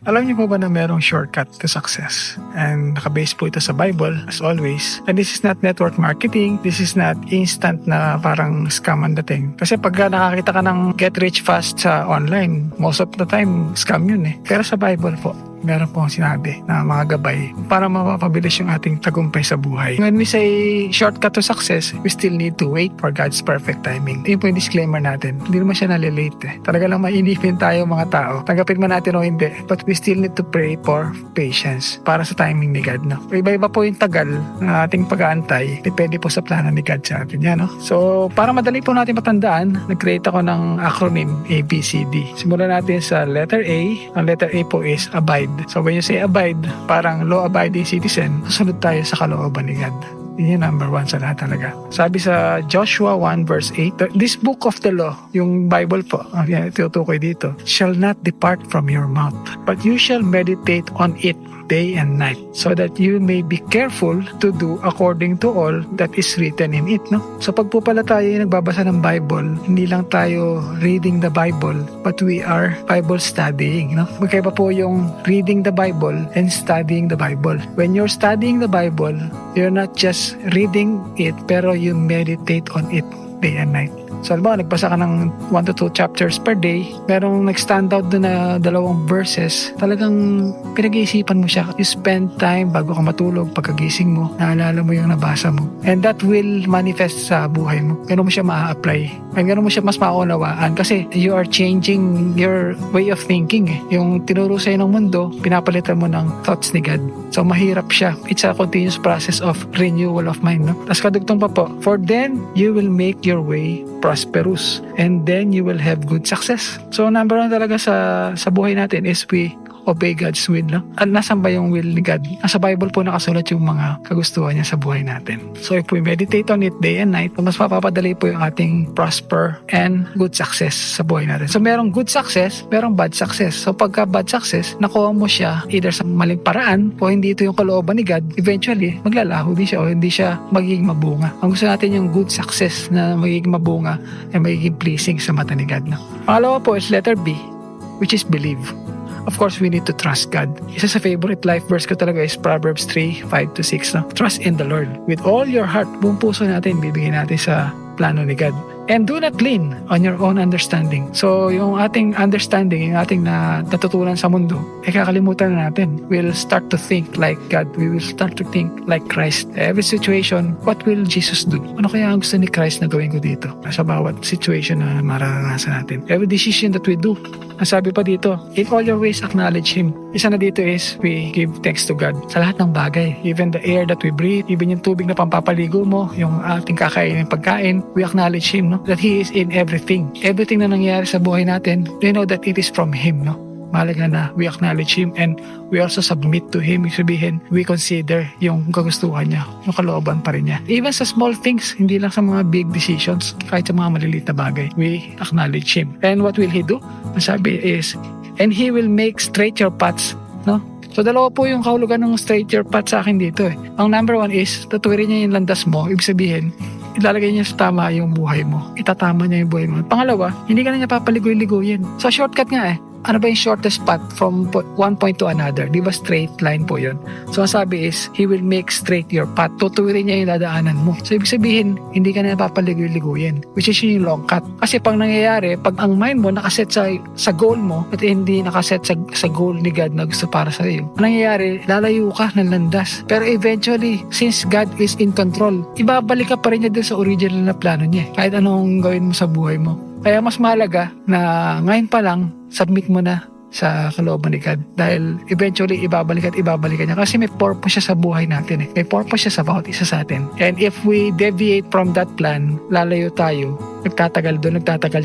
Alam niyo po ba na merong shortcut to success? And nakabase po ito sa Bible, as always. And this is not network marketing. This is not instant na parang scam ang dating. Kasi pagka nakakita ka ng get rich fast sa online, most of the time, scam yun eh. Pero sa Bible po, meron po sinabi na mga gabay para mapapabilis yung ating tagumpay sa buhay. When we say shortcut to success, we still need to wait for God's perfect timing. Yun po yung disclaimer natin. Hindi naman siya nalilate eh. Talaga lang mainipin tayo mga tao. Tanggapin man natin o hindi. But we still need to pray for patience para sa timing ni God. No? Iba-iba po yung tagal na ating pag-aantay. Depende po sa plano ni God sa atin. Yan, no? So, para madali po natin matandaan, nag-create ako ng acronym ABCD. Simulan natin sa letter A. Ang letter A po is abide. So when you say abide, parang law-abiding citizen, susunod tayo sa kalooban ni God. Yun yung number one sa lahat talaga. Sabi sa Joshua 1 verse 8, this book of the law, yung Bible po, tinutukoy dito, shall not depart from your mouth, but you shall meditate on it day and night, so that you may be careful to do according to all that is written in it. No? So pag po pala tayo nagbabasa ng Bible, hindi lang tayo reading the Bible, but we are Bible studying. No? Magkaiba po yung reading the Bible and studying the Bible. When you're studying the Bible, you're not just reading it, pero you meditate on it day and night. So, alam nagbasa ka ng 1 to 2 chapters per day, merong nag-stand out doon na 2 verses, talagang pinag-iisipan mo siya. You spend time bago ka matulog, pagkagising mo, naalala mo yung nabasa mo. And that will manifest sa buhay mo. Ganun mo siya ma-apply. And ganun mo siya mas maunawaan kasi you are changing your way of thinking. Yung tinuro sa'yo ng mundo, pinapalitan mo ng thoughts ni God. So, mahirap siya. It's a continuous process of renewal of mind. No? Tapos kadugtong pa po, for then, you will make your way prosperous and then you will have good success. So number one talaga sa buhay natin is we obey God's will. No? At nasan ba yung will ni God? Nasa Bible po nakasulat yung mga kagustuhan niya sa buhay natin. So if we meditate on it day and night, mas mapapadali po yung ating prosper and good success sa buhay natin. So merong good success, merong bad success. So pagka bad success, nakuha mo siya either sa maling paraan o hindi ito yung kalooban ni God, eventually maglalaho din siya o hindi siya magiging mabunga. Ang gusto natin yung good success na magiging mabunga ay magiging pleasing sa mata ni God. No? Pangalawa po is letter B, which is believe. Of course, we need to trust God. Isa sa favorite life verse ko talaga is Proverbs 3:5-6. No? Trust in the Lord. With all your heart, buong puso natin, bibigyan natin sa plano ni God. And do not lean on your own understanding. So, yung ating understanding, yung ating natutunan sa mundo, ay kakalimutan na natin. We'll start to think like God. We will start to think like Christ. Every situation, what will Jesus do? Ano kaya ang gusto ni Christ na gawin ko dito? Sa bawat situation na mararanasan natin. Every decision that we do. Ang sabi pa dito, in all your ways, acknowledge Him. Isa na dito is, we give thanks to God sa lahat ng bagay. Even the air that we breathe, even yung tubig na pampapaligo mo, yung ating kakainin pagkain, we acknowledge Him, no? That He is in everything. Everything na nangyayari sa buhay natin, we know that it is from Him, no? Mahalaga na we acknowledge Him and we also submit to Him. Ibig sabihin, we consider yung kagustuhan niya, yung kalooban pa rin niya. Even sa small things, hindi lang sa mga big decisions, kahit sa mga maliliit na bagay, we acknowledge Him. And what will He do? Ang sabi is, and He will make straight your paths. No? So dalawa po yung kahulugan ng straight your path sa akin dito eh. Ang number one is, tatuwirin niya yung landas mo. Ibig sabihin, ilalagay niya sa tama yung buhay mo. Itatama niya yung buhay mo. Pangalawa, hindi ka na niya papaligoy-ligoyin. So shortcut nga eh. Ano ba yung shortest path from one point to another? Di ba straight line po yun? So ang sabi is, He will make straight your path. Tutuwirin niya yung dadaanan mo. So ibig sabihin, hindi ka na napapaligoy-ligoyin. Which is yung long cut. Kasi pag nangyayari, pag ang mind mo nakaset sa goal mo at hindi nakaset sa goal ni God na gusto para sa iyo, ang nangyayari, lalayo ka ng landas. Pero eventually, since God is in control, ibabalik ka pa rin niya din sa original na plano niya. Kahit anong gawin mo sa buhay mo. Kaya mas mahalaga na ngayon pa lang, submit mo na sa kalooban ni God. Dahil eventually, ibabalik niya. Kasi may purpose siya sa buhay natin eh. May purpose siya sa bawat isa sa atin. And if we deviate from that plan, lalayo tayo, nagtatagal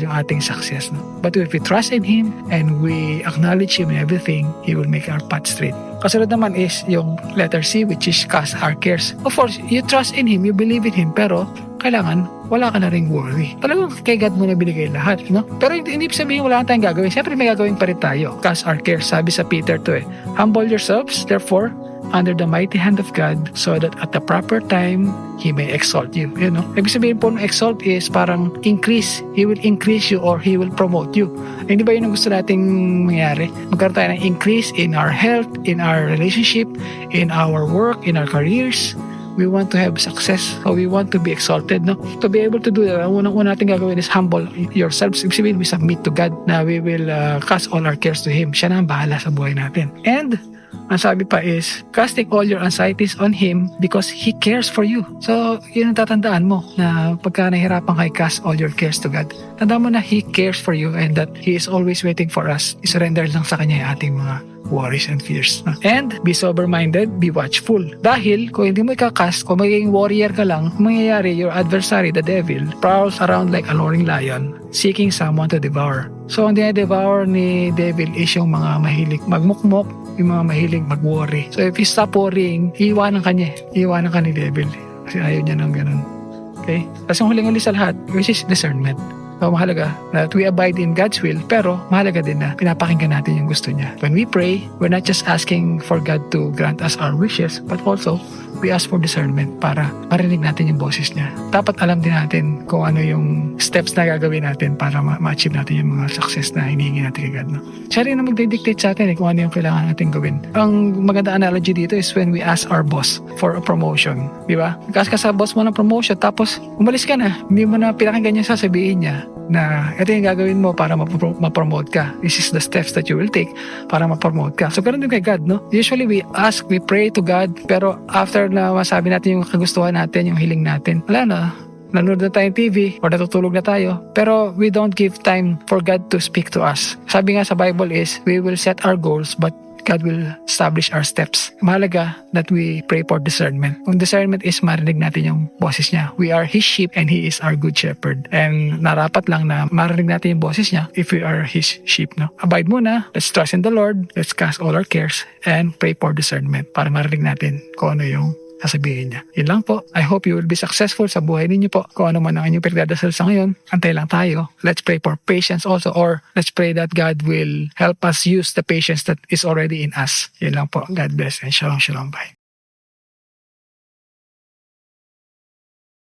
yung ating success. No? But if we trust in Him and we acknowledge Him in everything, He will make our path straight. Kasunod naman is yung letter C, which is cast our cares. Of course, you trust in Him, you believe in Him, pero kailangan wala ka na ring worry. Talagang kay God mo na binigay lahat, no? Pero hindi sabihin wala tayong gagawin. Siyempre may gagawin pa rin tayo. Cast our cares, sabi sa Peter to eh. Humble yourselves, therefore, under the mighty hand of God so that at the proper time, He may exalt you. You know? Ibig sabihin po ng exalt is parang increase. He will increase you or He will promote you. Hindi ba yun ang gusto nating mangyari? Magkaroon tayo ng increase in our health, in our relationship, in our work, in our careers. We want to have success. So we want to be exalted. No? To be able to do that, ang unang-una natin gagawin is humble yourselves. Ibig sabihin, we submit to God na we will cast all our cares to Him. Siya na ang bahala sa buhay natin. And ang sabi pa is, casting all your anxieties on Him because He cares for you. So, yun ang tatandaan mo na pagka nahihirapan ka, cast all your cares to God. Tandaan mo na He cares for you and that He is always waiting for us. I-surrender lang sa Kanya yung ating mga worries and fears. And be sober-minded, be watchful. Dahil kung hindi mo ikakast, kung magiging warrior ka lang, mangyayari, your adversary, the devil, prowls around like a roaring lion, seeking someone to devour. So, ang devour ni devil is yung mga mahilig magmukmok, yung mga mahilig mag-worry. So, if you stop worrying, iiwanan ka niya. Iiwanan ka ni devil. Kasi ayaw niya ng ganun. Okay? Kasi ang huling-huli sa lahat, which is discernment. So, mahalaga that we abide in God's will, pero mahalaga din na pinapakinggan natin yung gusto niya. When we pray, we're not just asking for God to grant us our wishes, but also we ask for discernment para marinig natin yung boses niya. Dapat alam din natin kung ano yung steps na gagawin natin para ma-achieve natin yung mga success na hinihingi natin kay God. No? Siya rin na magdidictate sa atin kung ano yung kailangan natin gawin. Ang maganda analogy dito is when we ask our boss for a promotion. Di ba? Kasi ka sa boss mo ng promotion, tapos umalis ka na. Hindi mo na pinakinggan yung sasabihin niya na ito yung gagawin mo para ma-promote ka. This is the steps that you will take para ma-promote ka. So, ganun din kay God, no? Usually, we ask, we pray to God, pero after na masabi natin yung kagustuhan natin, yung hiling natin, wala na. Nanonood na tayong TV or natutulog na tayo. Pero we don't give time for God to speak to us. Sabi nga sa Bible is, we will set our goals, but God will establish our steps. Mahalaga that we pray for discernment. Kung discernment is marinig natin yung boses niya. We are His sheep and He is our good shepherd. And narapat lang na marinig natin yung boses niya if we are His sheep. No? Abide muna. Let's trust in the Lord. Let's cast all our cares and pray for discernment para marinig natin kung ano yung sasabihin niya. Yun lang po. I hope you will be successful sa buhay ninyo po. Kung ano man ang inyong pinagdadasal sa ngayon, antay lang tayo. Let's pray for patience also, or let's pray that God will help us use the patience that is already in us. Yun lang po. God bless and shalom, shalom. Bye.